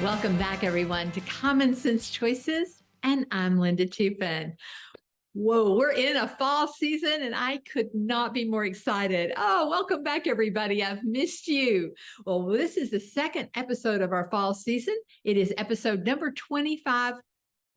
Welcome back, everyone, to Common Sense Choices, and I'm Linda Toupin. Whoa, we're in a fall season, and I could not be more excited. Oh, welcome back, everybody. I've missed you. Well, this is the second episode of our fall season. It is episode number 25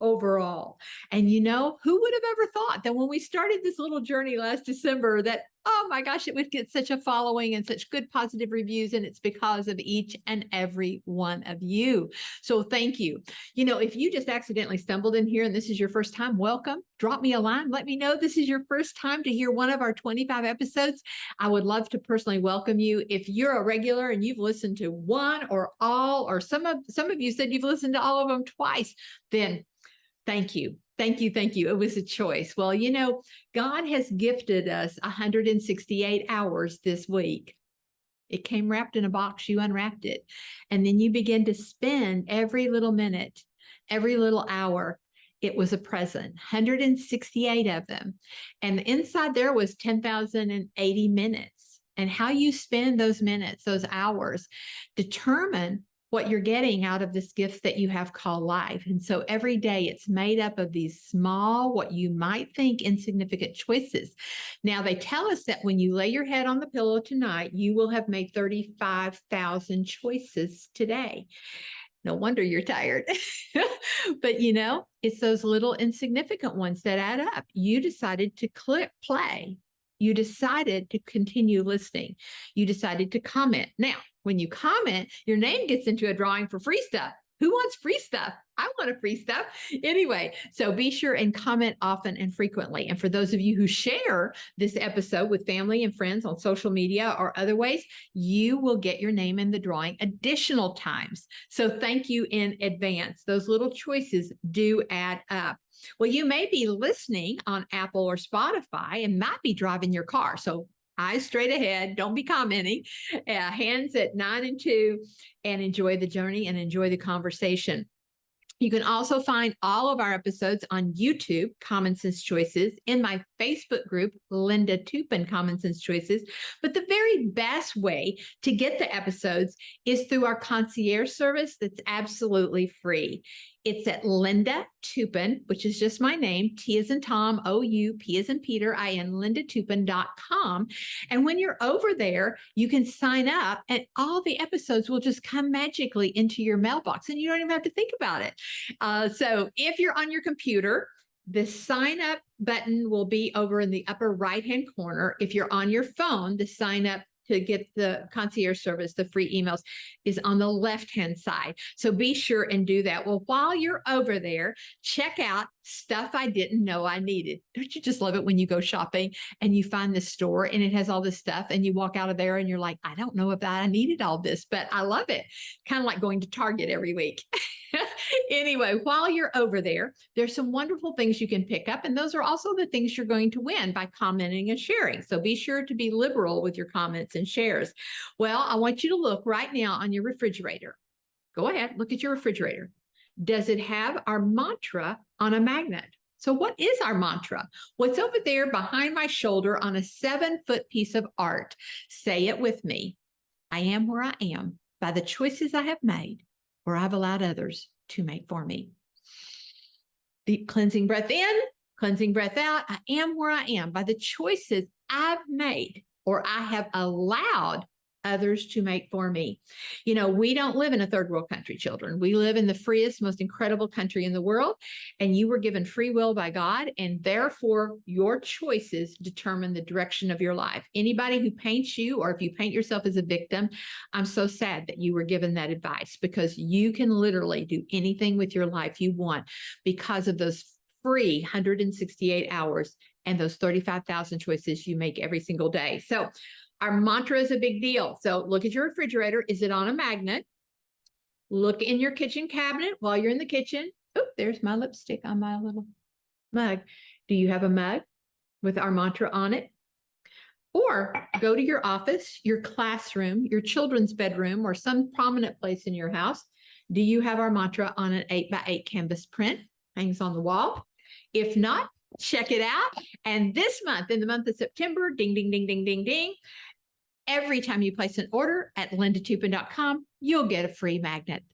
overall. And you know, who would have ever thought that when we started this little journey last December that, oh my gosh, it would get such a following and such good positive reviews. And it's because of each and every one of you. So thank you. You know, if you just accidentally stumbled in here and this is your first time, welcome. Drop me a line. Let me know this is your first time to hear one of our 25 episodes. I would love to personally welcome you. If you're a regular and you've listened to one or all, or some of you said you've listened to all of them twice, then thank you. Thank you. Thank you. It was a choice. Well, you know, God has gifted us 168 hours this week. It came wrapped in a box. You unwrapped it. And then you begin to spend every little minute, every little hour. It was a present, 168 of them. And inside there was 10,080 minutes. And how you spend those minutes, those hours, determine what you're getting out of this gift that you have called life. And so every day it's made up of these small, what you might think insignificant choices. Now they tell us that when you lay your head on the pillow tonight, you will have made 35,000 choices today. No wonder you're tired. But you know, it's those little insignificant ones that add up. You decided to click play. You decided to continue listening. You decided to comment. Now, when you comment, your name gets into a drawing for free stuff. Who wants free stuff? I want a free stuff. Anyway, so be sure and comment often and frequently. And for those of you who share this episode with family and friends on social media or other ways, you will get your name in the drawing additional times. So thank you in advance. Those little choices do add up. Well, you may be listening on Apple or Spotify and might be driving your car. So eyes straight ahead. Don't be commenting. Hands at 9 and 2, and enjoy the journey and enjoy the conversation. You can also find all of our episodes on YouTube, Common Sense Choices, in my Facebook group, Linda Toupin Common Sense Choices. But the very best way to get the episodes is through our concierge service that's absolutely free. It's at Linda Toupin, which is just my name, T as in Tom, O-U, P as in Peter, I-N, LindaToupin.com. And when you're over there, you can sign up and all the episodes will just come magically into your mailbox and you don't even have to think about it. So if you're on your computer, the sign up button will be over in the upper right-hand corner. If you're on your phone, the sign up to get the concierge service, the free emails, is on the left-hand side. So be sure and do that. Well, while you're over there, check out stuff I didn't know I needed. Don't you just love it when you go shopping and you find this store and it has all this stuff and you walk out of there and you're like, I don't know if I needed all this, but I love it. Kind of like going to Target every week. Anyway, while you're over there, there's some wonderful things you can pick up. And those are also the things you're going to win by commenting and sharing. So be sure to be liberal with your comments and shares. Well, I want you to look right now on your refrigerator. Go ahead, look at your refrigerator. Does it have our mantra on a magnet? So what is our mantra? What's over there behind my shoulder on a 7-foot piece of art? Say it with me. I am where I am by the choices I have made, or I've allowed others to make for me. Deep cleansing breath in, cleansing breath out. I am where I am by the choices I've made, or I have allowed others to make for me. You know, we don't live in a third world country, children. We live in the freest, most incredible country in the world, and you were given free will by God, and therefore your choices determine the direction of your life. Anybody who paints you, or if you paint yourself as a victim, I'm so sad that you were given that advice, because you can literally do anything with your life you want because of those free 168 hours and those 35,000 choices you make every single day. So our mantra is a big deal. So look at your refrigerator. Is it on a magnet? Look in your kitchen cabinet while you're in the kitchen. Oh, there's my lipstick on my little mug. Do you have a mug with our mantra on it? Or go to your office, your classroom, your children's bedroom, or some prominent place in your house. Do you have our mantra on an 8x8 canvas print? Hangs on the wall. If not, check it out. And this month, in the month of September, ding, ding, ding, ding, ding, ding, every time you place an order at lindatoupin.com, you'll get a free magnet.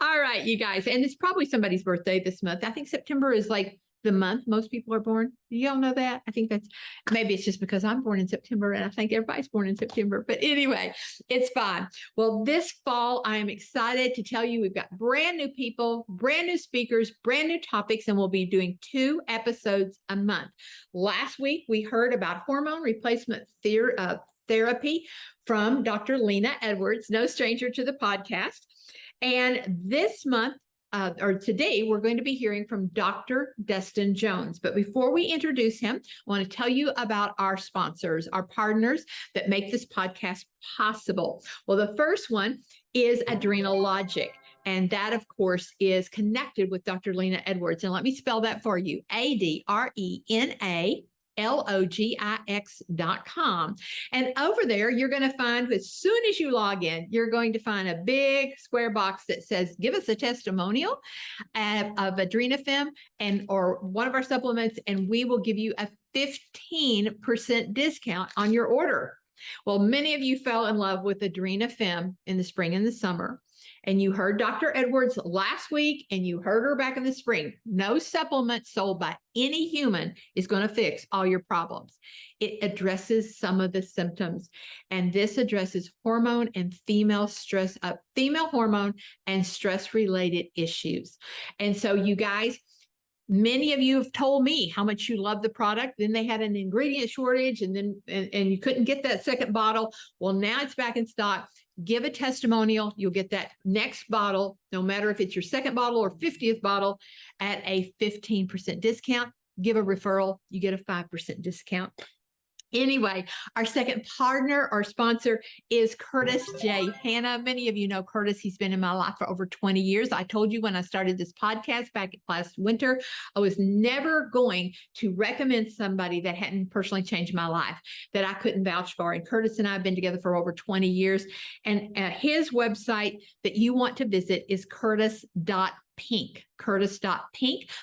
All right, you guys. And it's probably somebody's birthday this month. I think September is like the month most people are born. Do y'all know that? I think that's maybe it's just because I'm born in September and I think everybody's born in September. But anyway, it's fine. Well, this fall, I am excited to tell you we've got brand new people, brand new speakers, brand new topics, and we'll be doing 2 episodes a month. Last week, we heard about hormone replacement therapy from Dr. Lena Edwards, no stranger to the podcast. And this month, or today, we're going to be hearing from Dr. Dustin Jones. But before we introduce him, I want to tell you about our sponsors, our partners that make this podcast possible. Well, the first one is Adrenal Logic. And that, of course, is connected with Dr. Lena Edwards. And let me spell that for you. ADRENALOGIX.com. And over there, you're going to find, as soon as you log in, you're going to find a big square box that says, give us a testimonial of Adrenafem or one of our supplements, and we will give you a 15% discount on your order. Well, many of you fell in love with Adrenafem in the spring and the summer. And you heard Dr. Edwards last week, and you heard her back in the spring. No supplement sold by any human is going to fix all your problems. It addresses some of the symptoms, and this addresses hormone and female hormone and stress-related issues. And so, you guys, many of you have told me how much you love the product. Then they had an ingredient shortage, and you couldn't get that second bottle. Well, now it's back in stock. Give a testimonial. You'll get that next bottle, no matter if it's your second bottle or 50th bottle, at a 15% discount. Give a referral. You get a 5% discount. Anyway, our second partner or sponsor is Curtis J. Hanna. Many of you know Curtis. He's been in my life for over 20 years. I told you when I started this podcast back last winter, I was never going to recommend somebody that hadn't personally changed my life, that I couldn't vouch for. And Curtis and I have been together for over 20 years. And his website that you want to visit is curtis.pink.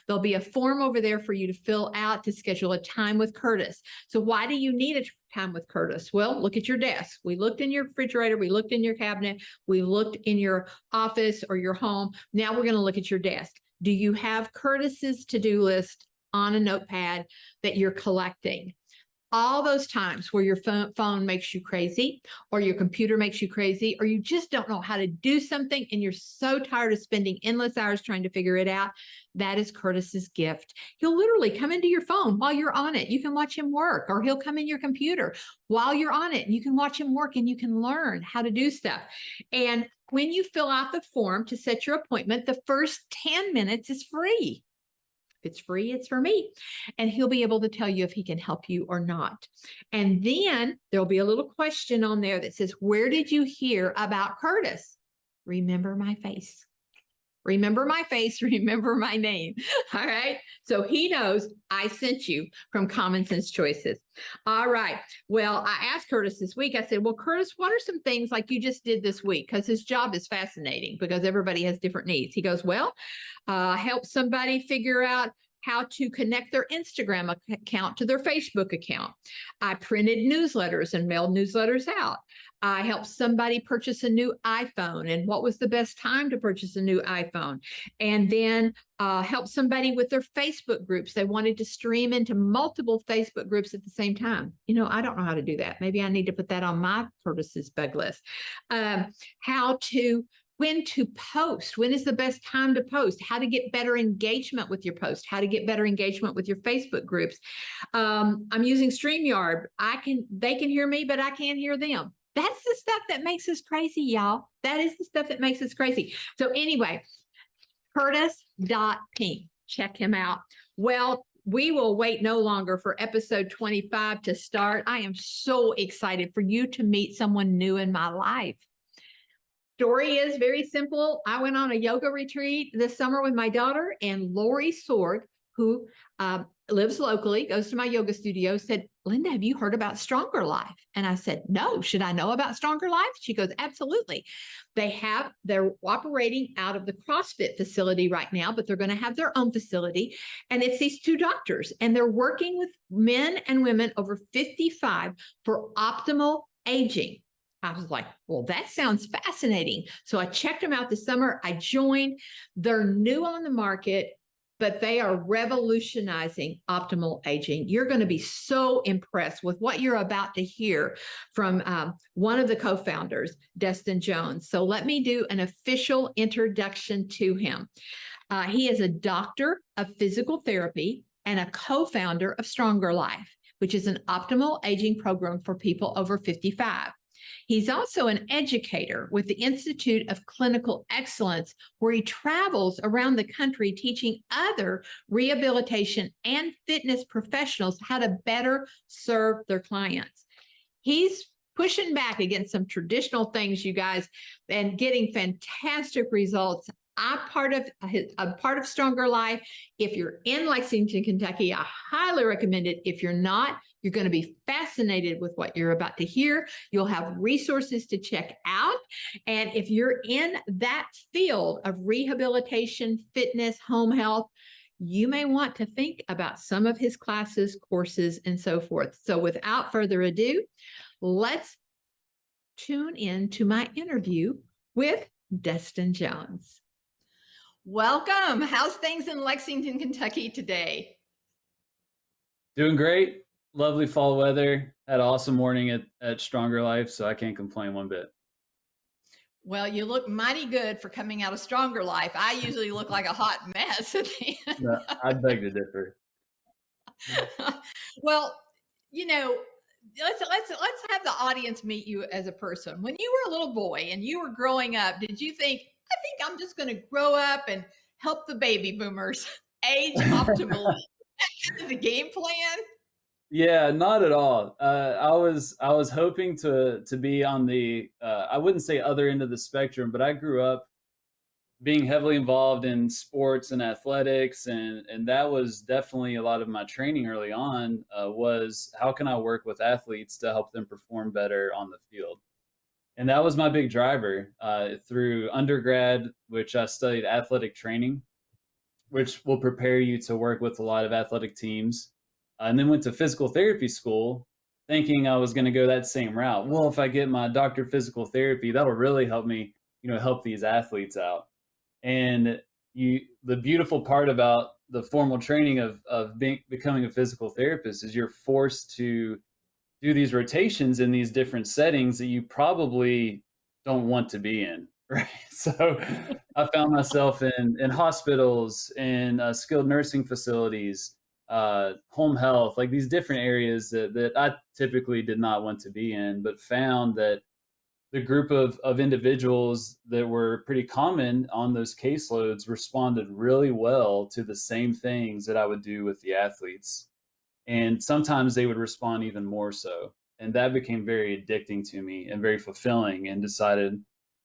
There'll be a form over there for you to fill out to schedule a time with Curtis. So why do you need a time with Curtis? Well, look at your desk. We looked in your refrigerator. We looked in your cabinet. We looked in your office or your home. Now we're going to look at your desk. Do you have Curtis's to-do list on a notepad that you're collecting? All those times where your phone makes you crazy, or your computer makes you crazy, or you just don't know how to do something and you're so tired of spending endless hours trying to figure it out, that is Curtis's gift. He'll literally come into your phone while you're on it. You can watch him work, or he'll come in your computer while you're on it and you can watch him work and you can learn how to do stuff. And when you fill out the form to set your appointment, the first 10 minutes is free. If it's free, it's for me. And he'll be able to tell you if he can help you or not. And then there'll be a little question on there that says, where did you hear about Curtis? Remember my face. Remember my face, remember my name. All right. So he knows I sent you from Common Sense Choices. All right. Well, I asked Curtis this week, I said, well, Curtis, what are some things like you just did this week? Because his job is fascinating because everybody has different needs. He goes, well, help somebody figure out how to connect their Instagram account to their Facebook account. I printed newsletters and mailed newsletters out. I helped somebody purchase a new iPhone and what was the best time to purchase a new iPhone. And then helped somebody with their Facebook groups. They wanted to stream into multiple Facebook groups at the same time. You know, I don't know how to do that. Maybe I need to put that on my Curtis's bug list. When to post, when is the best time to post, how to get better engagement with your post, how to get better engagement with your Facebook groups. I'm using StreamYard. They can hear me, but I can't hear them. That's the stuff that makes us crazy, y'all. That is the stuff that makes us crazy. So anyway, Curtis.pink, check him out. Well, we will wait no longer for episode 25 to start. I am so excited for you to meet someone new in my life. Story is very simple. I went on a yoga retreat this summer with my daughter, and Lori Sorg, who lives locally, goes to my yoga studio, said, Linda, have you heard about StrongerLife? And I said, no, should I know about StrongerLife? She goes, absolutely. They're operating out of the CrossFit facility right now, but they're going to have their own facility. And it's these 2 doctors, and they're working with men and women over 55 for optimal aging. I was like, well, that sounds fascinating. So I checked them out this summer. I joined. They're new on the market, but they are revolutionizing optimal aging. You're going to be so impressed with what you're about to hear from one of the co founders, Dustin Jones. So let me do an official introduction to him. He is a doctor of physical therapy and a co founder of StrongerLife, which is an optimal aging program for people over 55. He's also an educator with the Institute of Clinical Excellence, where he travels around the country teaching other rehabilitation and fitness professionals how to better serve their clients. He's pushing back against some traditional things, you guys, and getting fantastic results. I'm part of StrongerLife. If you're in Lexington, Kentucky, I highly recommend it. If you're not, you're going to be fascinated with what you're about to hear. You'll have resources to check out. And if you're in that field of rehabilitation, fitness, home health, you may want to think about some of his classes, courses, and so forth. So without further ado, let's tune in to my interview with Dustin Jones. Welcome. How's things in Lexington, Kentucky today? Doing great. Lovely fall weather. Had an awesome morning at StrongerLife, so I can't complain one bit. Well, you look mighty good for coming out of StrongerLife. I usually look like a hot mess at the end. No, I beg to differ. Well, you know, let's have the audience meet you as a person. When you were a little boy and you were growing up, did you think, I think I'm just going to grow up and help the baby boomers age optimally? That's the game plan? Yeah, not at all. I was hoping to be on the I wouldn't say other end of the spectrum, but I grew up being heavily involved in sports and athletics, and that was definitely a lot of my training early on. Was how can I work with athletes to help them perform better on the field? And that was my big driver through undergrad, which I studied athletic training, which will prepare you to work with a lot of athletic teams. And then went to physical therapy school, thinking I was going to go that same route. Well, if I get my doctor of physical therapy, that'll really help me, help these athletes out. And the beautiful part about the formal training of becoming a physical therapist is you're forced to do these rotations in these different settings that you probably don't want to be in, right? So I found myself in hospitals, in skilled nursing facilities, home health, like these different areas that I typically did not want to be in, but found that the group of individuals that were pretty common on those caseloads responded really well to the same things that I would do with the athletes, and sometimes they would respond even more so. And that became very addicting to me and very fulfilling, and decided,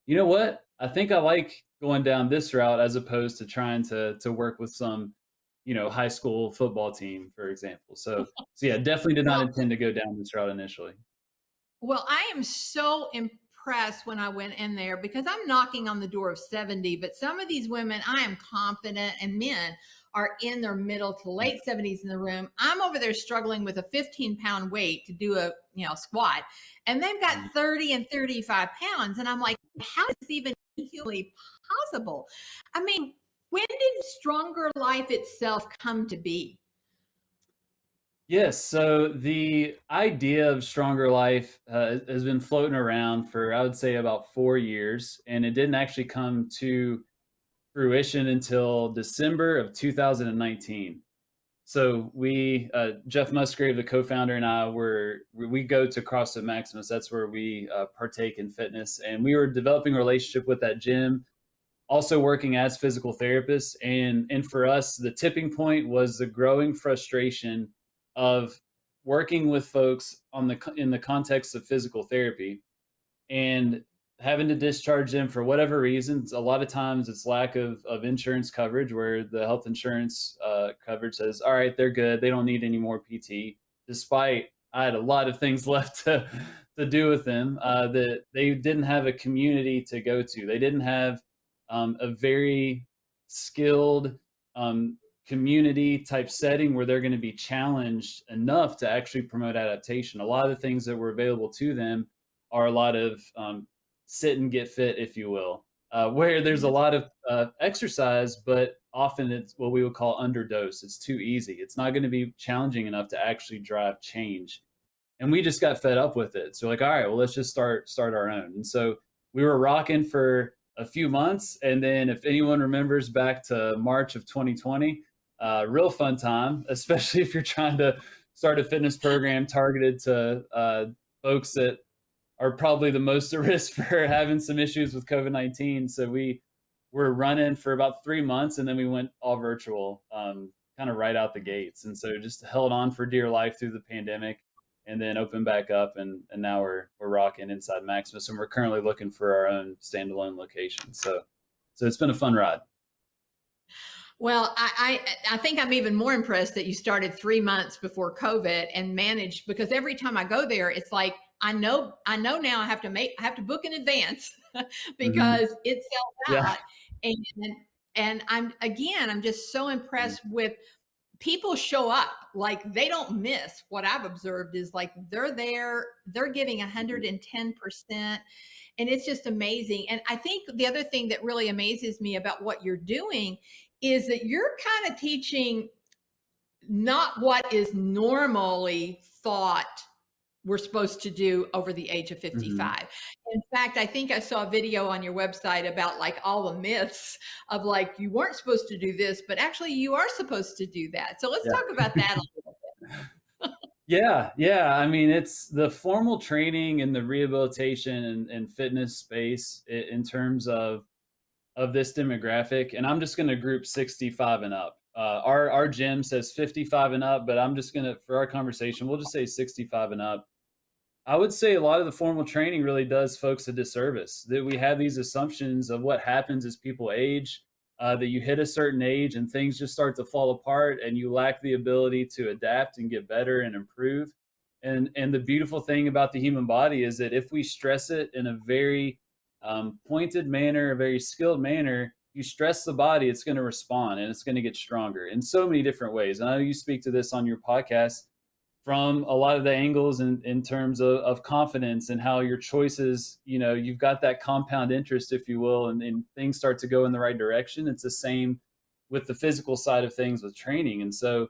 you know what? I think I like going down this route as opposed to trying to work with some, high school football team, for example. So yeah, definitely did not Well, intend to go down this route initially. Well, I am so impressed when I went in there because I'm knocking on the door of 70, but some of these women, I am confident, and men are in their middle to late 70s in the room. I'm over there struggling with a 15-pound weight to do a, squat, and they've got Mhm. 30 and 35 pounds. And I'm like, how is this even humanly possible? I mean, when did Stronger Life itself come to be? Yes, so the idea of Stronger Life has been floating around for, I would say, about 4 years, and it didn't actually come to fruition until December of 2019. So Jeff Musgrave, the co-founder, and I we go to CrossFit Maximus. That's where we partake in fitness, and we were developing a relationship with that gym, also working as physical therapists. And for us, the tipping point was the growing frustration of working with folks in the context of physical therapy, and having to discharge them for whatever reasons. A lot of times it's lack of insurance coverage, where the health insurance coverage says, all right, they're good, they don't need any more PT, despite I had a lot of things left to do with them, that they didn't have a community to go to. They didn't have a very skilled um, community type setting where they're going to be challenged enough to actually promote adaptation. A lot of the things that were available to them are a lot of sit and get fit, if you will, where there's a Yes. lot of exercise, but often it's what we would call underdose. It's too easy. It's not going to be challenging enough to actually drive change. And we just got fed up with it. So like, all right, well, let's just start our own. And so we were rocking for a few months, and then if anyone remembers back to March of 2020, real fun time, especially if you're trying to start a fitness program targeted to folks that are probably the most at risk for having some issues with COVID-19. So we were running for about 3 months, and then we went all virtual, kind of right out the gates. And so just held on for dear life through the pandemic, and then opened back up, and now we're rocking inside Maximus, and we're currently looking for our own standalone location. So it's been a fun ride. Well, I think I'm even more impressed that you started 3 months before COVID and managed, because every time I go there, it's like I know now I have to book in advance Hmm. because it sells Yeah. out. And I'm just so impressed with people show up, like they don't miss. What I've observed is like they're there, they're giving Mhm. 110%, and it's just amazing. And I think the other thing that really amazes me about what you're doing is that you're kind of teaching not what is normally thought we're supposed to do over the age of Mhm. 55. In fact, I think I saw a video on your website about like all the myths of like you weren't supposed to do this, but actually you are supposed to do that. So let's Yeah. talk about that a little Yeah, yeah. I mean, it's the formal training and the rehabilitation and fitness space in terms of this demographic, and I'm just going to group 65 and up. Our gym says 55 and up, but I'm just going to, for our conversation, we'll just say 65 and up. I would say a lot of the formal training really does folks a disservice. That we have these assumptions of what happens as people age, that you hit a certain age and things just start to fall apart, and you lack the ability to adapt and get better and improve. And the beautiful thing about the human body is that if we stress it in a very pointed manner, a very skilled manner, you stress the body, it's going to respond and it's going to get stronger in so many different ways. And I know you speak to this on your podcast from a lot of the angles in terms of confidence and how your choices, you've got that compound interest, if you will, and things start to go in the right direction. It's the same with the physical side of things with training. And so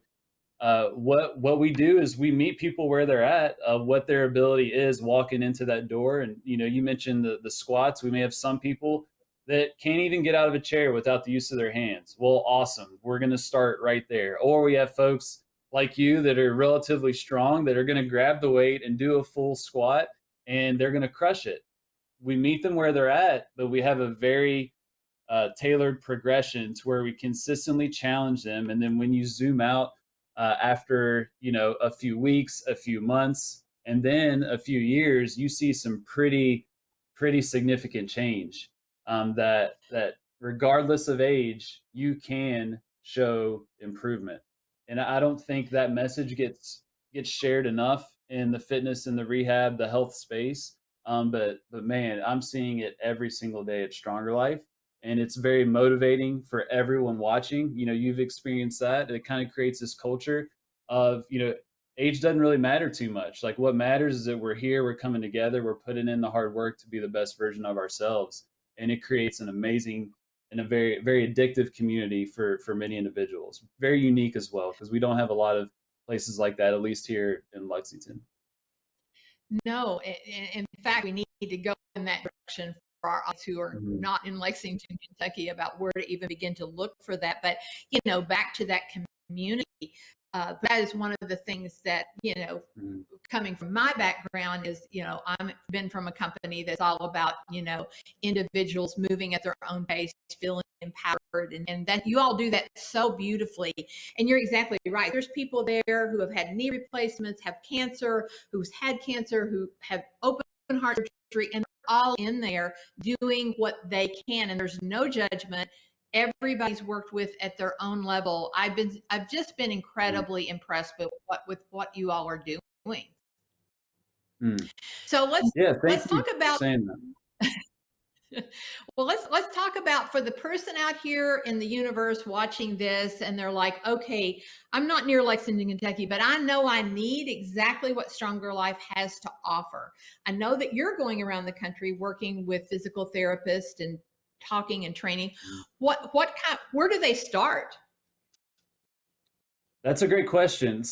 what we do is we meet people where they're at, what their ability is walking into that door. And you mentioned the squats. We may have some people that can't even get out of a chair without the use of their hands. Well, awesome. We're going to start right there. Or we have folks like you that are relatively strong that are going to grab the weight and do a full squat, and they're going to crush it. We meet them where they're at, but we have a very tailored progression to where we consistently challenge them. And then when you zoom out after a few weeks, a few months, and then a few years, you see some pretty significant change. That regardless of age, you can show improvement. And I don't think that message gets shared enough in the fitness and the rehab, the health space. But man, I'm seeing it every single day at Stronger Life, and it's very motivating for everyone watching. You've experienced that. It kind of creates this culture of, age doesn't really matter too much. Like, what matters is that we're here, we're coming together, we're putting in the hard work to be the best version of ourselves. And it creates an amazing and a very, very addictive community for many individuals. Very unique as well, because we don't have a lot of places like that, at least here in Lexington. bit. No, in fact, we need to go in that direction for our audience who are Mhm. not in Lexington, Kentucky, about where to even begin to look for that. But back to that community, that is one of the things that Mhm. coming from my background is, I'm been from a company that's all about, individuals moving at their own pace, feeling empowered, and that you all do that so beautifully. And you're exactly right. There's people there who have had knee replacements, have cancer, who's had cancer, who have open heart surgery, and they're all in there doing what they can. And there's no judgment. Everybody's worked with at their own level. I've just been incredibly impressed with what you all are doing. Mhm. So Yeah, thank let's you talk for about saying that. Well, let's talk about for the person out here in the universe watching this, and they're like, okay, I'm not near Lexington, Kentucky, but I know I need exactly what Stronger Life has to offer. I know that you're going around the country working with physical therapists and talking and training. What kind? Where do they start? That's a great question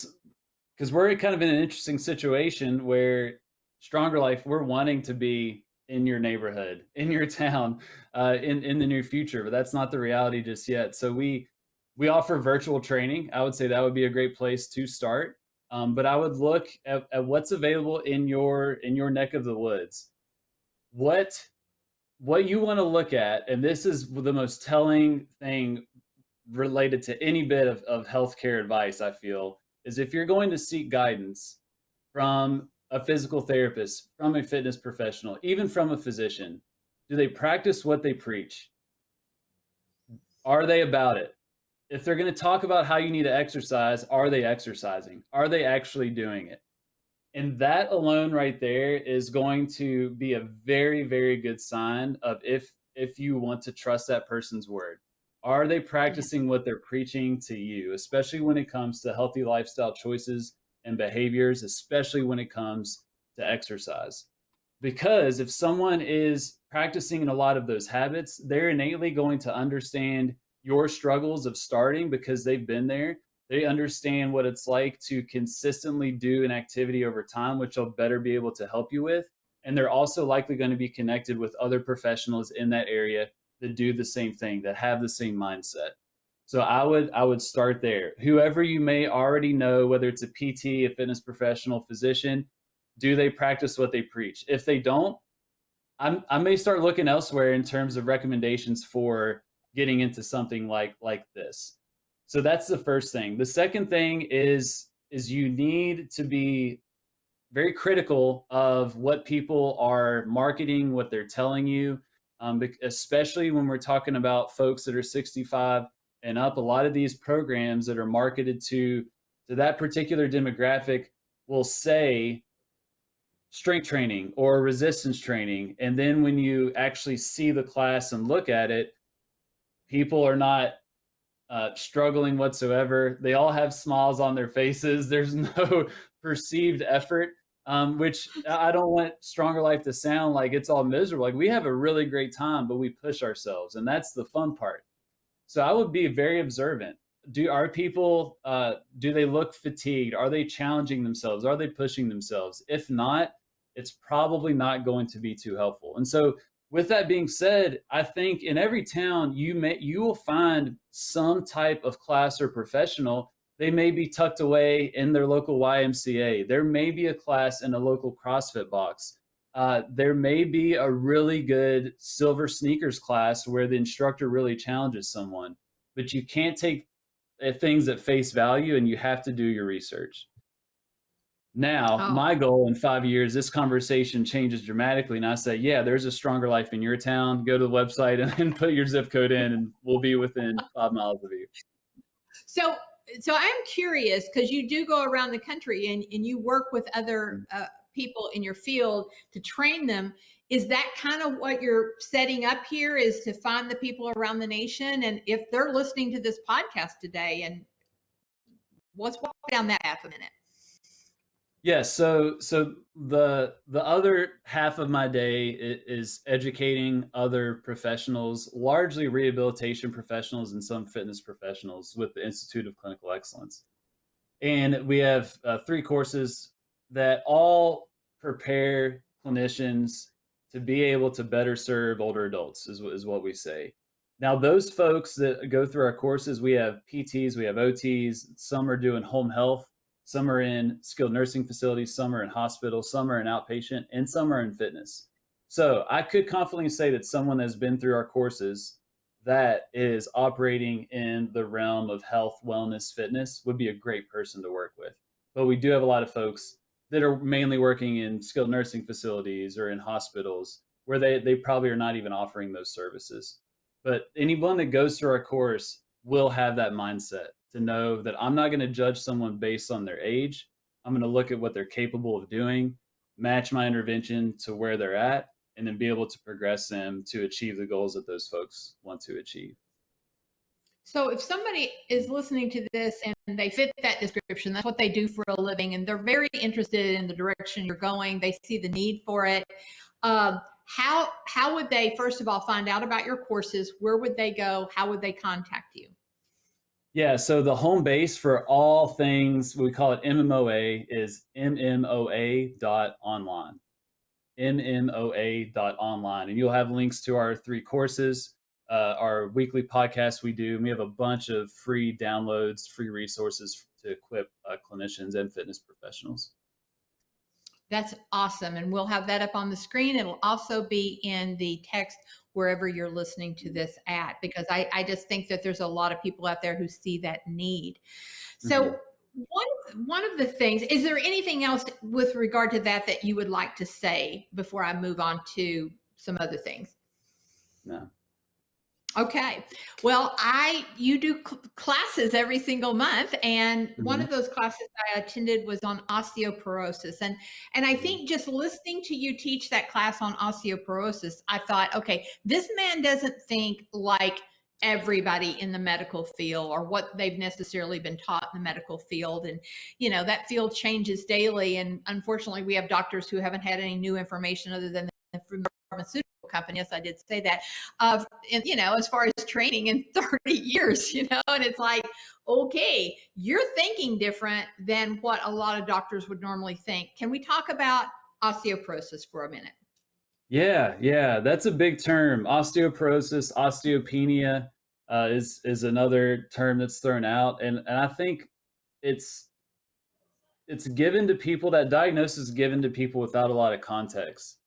because we're kind of in an interesting situation where Stronger Life, we're wanting to be in your neighborhood, in your town, in the near future, but that's not the reality just yet. So we offer virtual training. I would say that would be a great place to start. But I would look at what's available in your neck of the woods. What what you want to look at, and this is the most telling thing related to any bit of healthcare advice, I feel, is if you're going to seek guidance from a physical therapist, from a fitness professional, even from a physician, do they practice what they preach? Are they about it? If they're going to talk about how you need to exercise, are they exercising? Are they actually doing it? And that alone right there is going to be a very, very good sign of if you want to trust that person's word. Are they Yeah. practicing what they're preaching to you, especially when it comes to healthy lifestyle choices and behaviors, especially when it comes to exercise? Because if someone is practicing in a lot of those habits, they're innately going to understand your struggles of starting because they've been there. They understand what it's like to consistently do an activity over time, which they'll better be able to help you with. And they're also likely going to be connected with other professionals in that area that do the same thing, that have the same mindset. So I would start there. Whoever you may already know, whether it's a PT, a fitness professional, physician, do they practice what they preach? If they don't, I may start looking elsewhere in terms of recommendations for getting into something like this. So that's the first thing. The second thing is you need to be very critical of what people are marketing, what they're telling you, especially when we're talking about folks that are 65 and up. A lot of these programs that are marketed to that particular demographic will say strength training or resistance training. And then when you actually see the class and look at it, people are not struggling whatsoever. They all have smiles on their faces. There's no perceived effort, which I don't want Stronger Life to sound like it's all miserable. Like we have a really great time, but we push ourselves. And that's the fun part. So I would be very observant. Are people do they look fatigued? Are they challenging themselves? Are they pushing themselves? If not, it's probably not going to be too helpful. And so with that being said, I think in every town you will find some type of class or professional. They may be tucked away in their local YMCA. There may be a class in a local CrossFit box. There may be a really good silver sneakers class where the instructor really challenges someone, but you can't take things at face value and you have to do your research. Now, Oh, my goal in 5 years, this conversation changes dramatically. And I say, yeah, there's a Stronger Life in your town. Go to the website and put your zip code in, and we'll be within 5 miles of you. so so I'm curious because you do go around the country and you work with other people in your field to train them. Is that kind of what you're setting up here? Is to find the people around the nation, and if they're listening to this podcast today, and let's walk down that path a minute. Yes. So the other half of my day is educating other professionals, largely rehabilitation professionals and some fitness professionals with the Institute of Clinical Excellence. And we have 3 courses that all prepare clinicians to be able to better serve older adults, is what we say. Now, those folks that go through our courses, we have PTs, we have OTs, some are doing home health, some are in skilled nursing facilities, some are in hospitals, some are in outpatient, and some are in fitness. So I could confidently say that someone that's been through our courses that is operating in the realm of health, wellness, fitness would be a great person to work with. But we do have a lot of folks that are mainly working in skilled nursing facilities or in hospitals where they probably are not even offering those services. But anyone that goes through our course will have that mindset to know that I'm not going to judge someone based on their age. I'm going to look at what they're capable of doing, match my intervention to where they're at, and then be able to progress them to achieve the goals that those folks want to achieve. So if somebody is listening to this and they fit that description, that's what they do for a living, and they're very interested in the direction you're going, they see the need for it. How would they first of all find out about your courses? Where would they go? How would they contact you? Yeah, so the home base for all things, we call it MMOA, is mmoa.online. mmoa.online. And you'll have links to our 3 courses, our weekly podcast we do. And we have a bunch of free downloads, free resources to equip clinicians and fitness professionals. That's awesome. And we'll have that up on the screen. It'll also be in the text wherever you're listening to this at, because I just think that there's a lot of people out there who see that need. So one of the things, is there anything else with regard to that you would like to say before I move on to some other things? No. Okay. Well, you do classes every single month, and one of those classes I attended was on osteoporosis, and I think just listening to you teach that class on osteoporosis, I thought, okay, this man doesn't think like everybody in the medical field or what they've necessarily been taught in the medical field. And that field changes daily, and unfortunately we have doctors who haven't had any new information other than from the pharmaceutical company. Yes, I did say that. As far as training in 30 years, and it's like, okay, you're thinking different than what a lot of doctors would normally think. Can we talk about osteoporosis for a minute? Yeah, that's a big term. Osteoporosis, osteopenia is another term that's thrown out, and I think it's given to people. That diagnosis is given to people without a lot of context.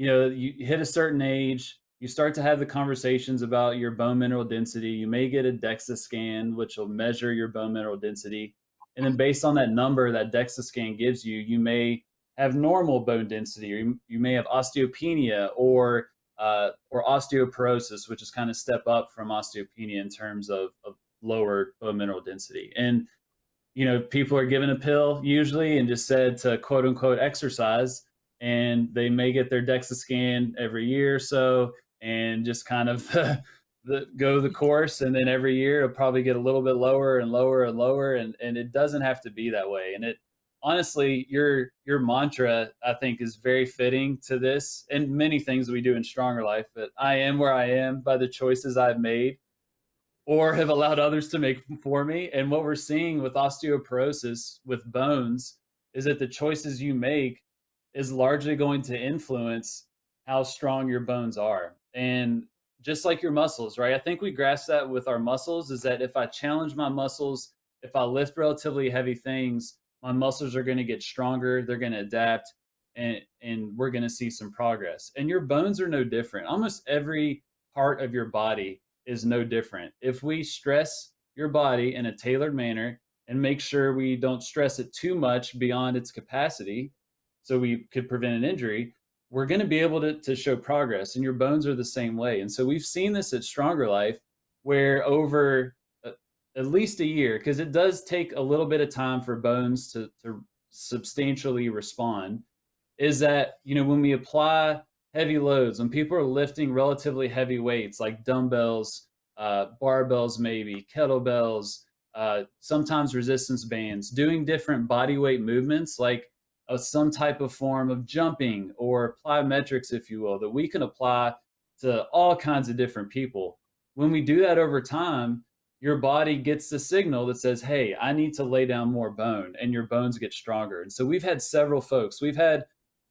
You hit a certain age, you start to have the conversations about your bone mineral density. You may get a DEXA scan, which will measure your bone mineral density. And then based on that number that DEXA scan gives you, you may have normal bone density, or you may have osteopenia or osteoporosis, which is kind of step up from osteopenia in terms of lower bone mineral density. And people are given a pill usually and just said to quote unquote exercise, and they may get their DEXA scan every year or so and just kind of go the course. And then every year it'll probably get a little bit lower and lower and lower. And it doesn't have to be that way. And it honestly, your mantra, I think, is very fitting to this and many things we do in Stronger Life. But I am where I am by the choices I've made or have allowed others to make for me. And what we're seeing with osteoporosis with bones is that the choices you make is largely going to influence how strong your bones are. And just like your muscles, right? I think we grasp that with our muscles, is that if I challenge my muscles, if I lift relatively heavy things, my muscles are going to get stronger, they're going to adapt, and we're going to see some progress. And your bones are no different. Almost every part of your body is no different. If we stress your body in a tailored manner and make sure we don't stress it too much beyond its capacity, so we could prevent an injury, we're going to be able to show progress. And your bones are the same way. And so we've seen this at Stronger Life, where over at least a year, because it does take a little bit of time for bones to substantially respond, is that when we apply heavy loads, when people are lifting relatively heavy weights like dumbbells, barbells, maybe kettlebells, sometimes resistance bands, doing different body weight movements like some type of form of jumping or plyometrics, if you will, that we can apply to all kinds of different people. When we do that over time, your body gets the signal that says, hey, I need to lay down more bone, and your bones get stronger. And so we've had several folks. We've had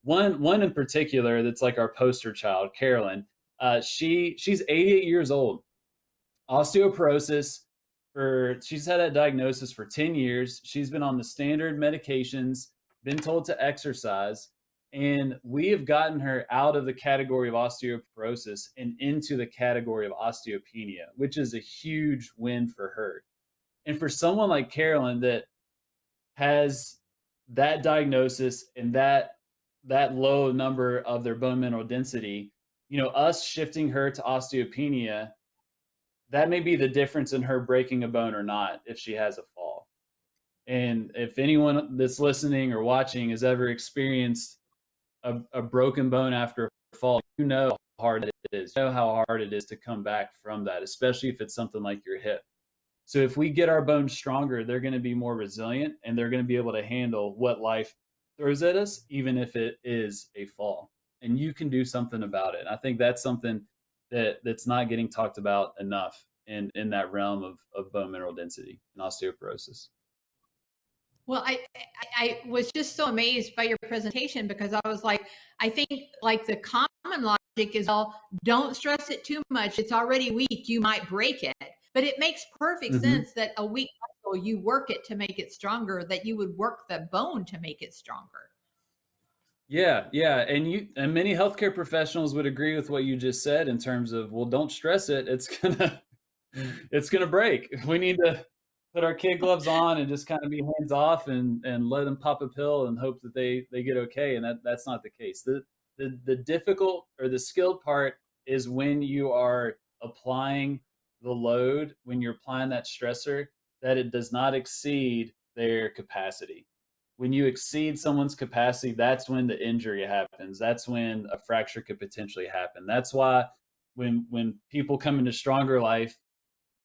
one in particular that's like our poster child, Carolyn. She's 88 years old, osteoporosis. She's had that diagnosis for 10 years. She's been on the standard medications, been told to exercise, and we have gotten her out of the category of osteoporosis and into the category of osteopenia, which is a huge win for her. And for someone like Carolyn that has that diagnosis and that low number of their bone mineral density, us shifting her to osteopenia, that may be the difference in her breaking a bone or not if she has a fall. And if anyone that's listening or watching has ever experienced a broken bone after a fall, you know how hard it is. You know how hard it is to come back from that, especially if it's something like your hip. So if we get our bones stronger, they're going to be more resilient and they're going to be able to handle what life throws at us, even if it is a fall. And you can do something about it. I think that's something that's not getting talked about enough in that realm of bone mineral density and osteoporosis. Well, I was just so amazed by your presentation because I was like, I think like the common logic is, well, don't stress it too much. It's already weak. You might break it. But it makes perfect Hmm. sense that a weak muscle, you work it to make it stronger, that you would work the bone to make it stronger. Yeah, yeah, and many healthcare professionals would agree with what you just said in terms of, well, don't stress it. It's gonna it's gonna break. We need to put our kid gloves on and just kind of be hands off and let them pop a pill and hope that they get okay. And that's not the case. The difficult or the skilled part is when you are applying the load, when you're applying that stressor, that it does not exceed their capacity. When you exceed someone's capacity, that's when the injury happens. That's when a fracture could potentially happen. That's why when people come into Stronger Life,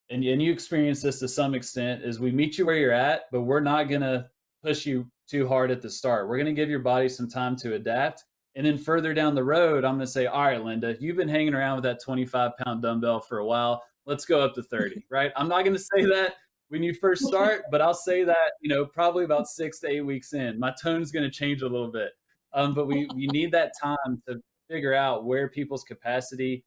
and you experience this to some extent, is we meet you where you're at, but we're not going to push you too hard at the start. We're going to give your body some time to adapt. And then further down the road, I'm going to say, all right, Linda, you've been hanging around with that 25-pound dumbbell for a while. Let's go up to 30, right? I'm not going to say that when you first start, but I'll say that, probably about 6 to 8 weeks in, my tone's going to change a little bit. But we need that time to figure out where people's capacity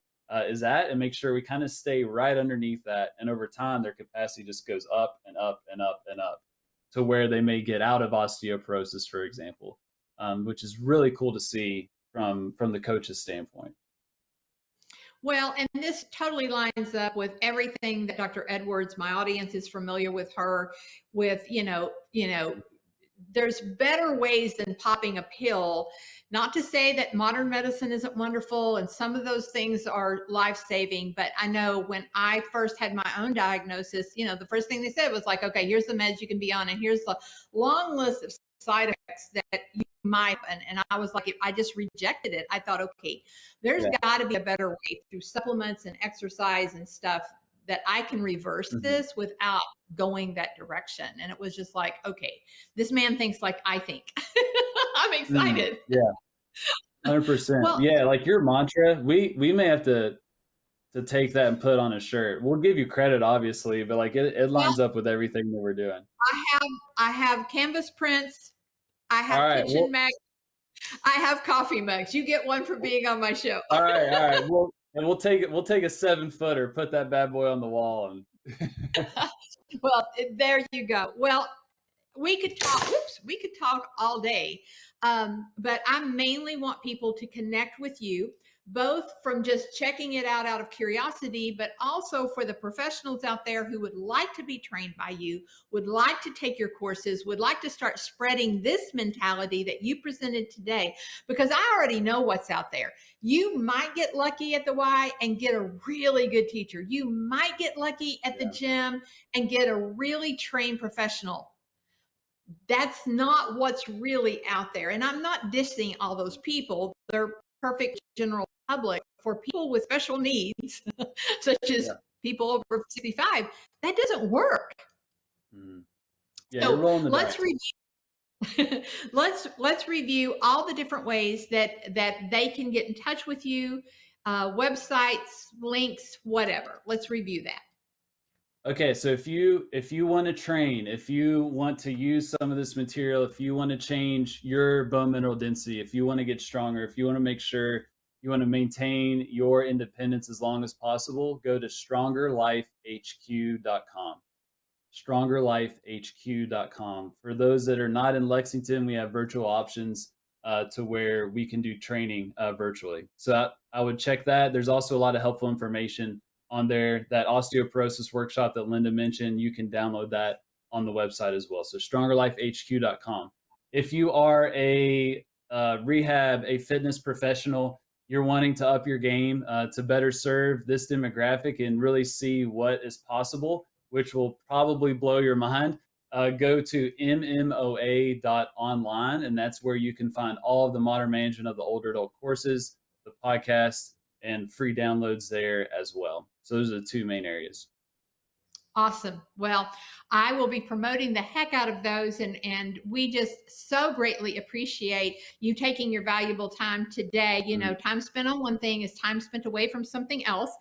is at and make sure we kind of stay right underneath that. And over time, their capacity just goes up and up and up and up to where they may get out of osteoporosis, for example, which is really cool to see from the coach's standpoint. Well, and this totally lines up with everything that Dr. Edwards, my audience is familiar with her, with, there's better ways than popping a pill. Not to say that modern medicine isn't wonderful and some of those things are life saving, but I know when I first had my own diagnosis, the first thing they said was like, okay, here's the meds you can be on, and here's the long list of side effects that you might. And I was like, I just rejected it. I thought, okay, there's Yeah. got to be a better way through supplements and exercise and stuff that I can reverse Mhm. this without going that direction. And it was just like, okay, this man thinks like I think. I'm Mhm. excited. Yeah, 100%. Well, Yeah, like your mantra, we may have to take that and put on a shirt. We'll give you credit, obviously, but like it well, lines up with everything that we're doing. I have canvas prints. I All have right. kitchen Well, mag. I have coffee mugs. You get one for being on my show. all right, all right. We'll take it. We'll take a 7-footer, put that bad boy on the wall, and Well, there you go. Well, we could talk. Oops, we could talk all day, but I mainly want people to connect with you, both from just checking it out of curiosity, but also for the professionals out there who would like to be trained by you, would like to take your courses, would like to start spreading this mentality that you presented today. Because I already know what's out there. You might get lucky at the Y and get a really good teacher. You might get lucky at the yeah. gym and get a really trained professional. That's not what's really out there. And I'm not dissing all those people. They're perfect general public. For people with special needs, such as Yeah. people over 65, that doesn't work. Mhm. Yeah, you're So rolling the let's dice. review let's review all the different ways that they can get in touch with you, websites, links, whatever. Let's review that. Okay, so if you want to train, if you want to use some of this material, if you want to change your bone mineral density, if you want to get stronger, if you want to make sure you want to maintain your independence as long as possible, go to strongerlifehq.com. Strongerlifehq.com. For those that are not in Lexington, we have virtual options to where we can do training virtually. So I would check that. There's also a lot of helpful information on there. That osteoporosis workshop that Linda mentioned, you can download that on the website as well. So strongerlifehq.com. If you are a rehab, a fitness professional, you're wanting to up your game to better serve this demographic and really see what is possible, which will probably blow your mind. go to mmoa.online, and that's where you can find all of the modern management of the older adult courses, the podcast, and free downloads there as well. So those are the two main areas. Awesome. Well, I will be promoting the heck out of those, and we just so greatly appreciate you taking your valuable time today. You know, time spent on one thing is time spent away from something else,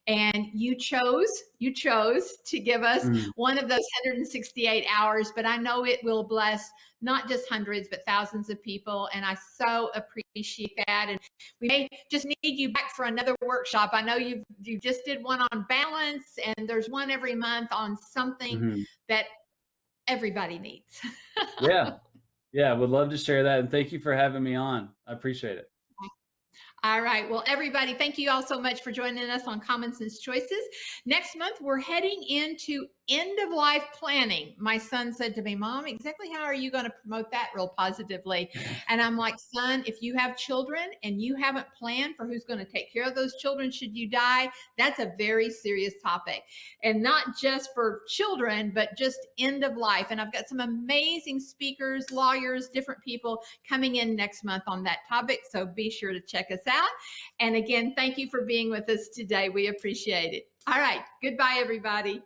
and you chose to give us Mm. one of those 168 hours, but I know it will bless not just hundreds but thousands of people, and I so appreciate that. And we may just need you back for another workshop. I know you just did one on balance, and there's one every month on something Mhm. that everybody needs. Yeah. Yeah. Would love to share that. And thank you for having me on. I appreciate it. All right. Well, everybody, thank you all so much for joining us on Common Sense Choices. Next month, we're heading into end of life planning. My son said to me, Mom, exactly how are you going to promote that real positively? And I'm like, son, if you have children and you haven't planned for who's going to take care of those children should you die, that's a very serious topic. And not just for children, but just end of life. And I've got some amazing speakers, lawyers, different people coming in next month on that topic. So be sure to check us out. And again, thank you for being with us today. We appreciate it. All right. Goodbye, everybody.